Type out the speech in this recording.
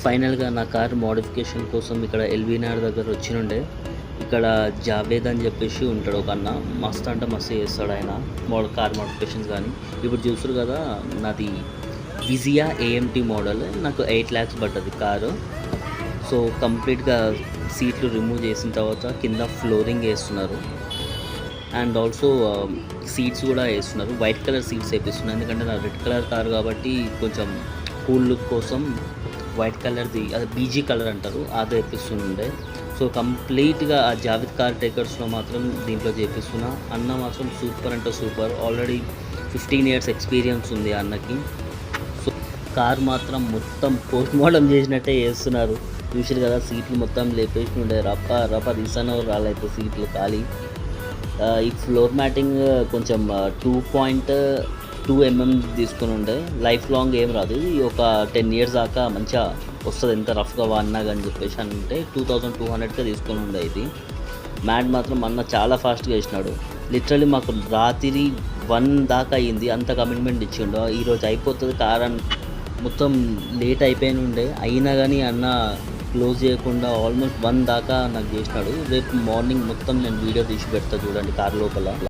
ఫైనల్గా నా car modification కోసం ఇక్కడ ఎల్బీనగర్ దగ్గర వచ్చినుండే. ఇక్కడ జావేద్ అని చెప్పేసి ఉంటాడు ఒక అన్న. మస్తు అంటే మస్తు చేస్తాడు ఆయన కార్ మోడిఫికేషన్స్. కానీ ఇప్పుడు చూస్తారు కదా, నాది విజియా ఏఎంటీ మోడల్. నాకు 8 lakhs పడ్డది కారు. సో కంప్లీట్గా సీట్లు రిమూవ్ చేసిన తర్వాత కింద ఫ్లోరింగ్ వేస్తున్నారు. అండ్ ఆల్సో సీట్స్ కూడా వేస్తున్నారు. వైట్ కలర్ సీట్స్ వేపిస్తున్నారు, ఎందుకంటే నా రెడ్ కలర్ కార్ కాబట్టి కొంచెం కూల్ లుక్ కోసం వైట్ కలర్ది, అది బీజీ కలర్ అంటారు, అది వేపిస్తుండే. సో కంప్లీట్గా ఆ జావేద్ కార్ టేకర్స్లో మాత్రం దీంట్లో చేపిస్తున్నా. అన్న మాత్రం సూపర్ అంటే సూపర్. ఆల్రెడీ 15 years ఎక్స్పీరియన్స్ ఉంది అన్నకి. సో కార్ మాత్రం మొత్తం పోస్ట్ మార్టం చేసినట్టే చేస్తున్నారు. చూసారు కదా, సీట్లు మొత్తం లేపేసి ఉండే, రప్ప తీసానో రాలైతే సీట్లు ఖాళీ. ఈ ఫ్లోర్ మ్యాటింగ్ కొంచెం 2.2 mm తీసుకుని ఉండే. లైఫ్ లాంగ్ ఏం రాదు, ఇది ఒక 10 years దాకా మంచిగా వస్తుంది, ఎంత రఫ్గా వాడినా కానీ చెప్పేసి అంటే 2200కే తీసుకొని ఉండే. ఇది మ్యాట్ మాత్రం అన్న చాలా ఫాస్ట్గా వేసినాడు. లిటరలీ మాకు రాత్రి 1 దాకా అయ్యింది, అంత కమిట్మెంట్ ఇచ్చిండు. ఈరోజు అయిపోతుంది కార్ అని మొత్తం లేట్ అయిపోయిన ఉండే, అయినా కానీ అన్న క్లోజ్ చేయకుండా ఆల్మోస్ట్ 1 దాకా నాకు చేసినాడు. రేపు మార్నింగ్ మొత్తం నేను వీడియో తీసి పెడతా చూడండి కార్ లోపల.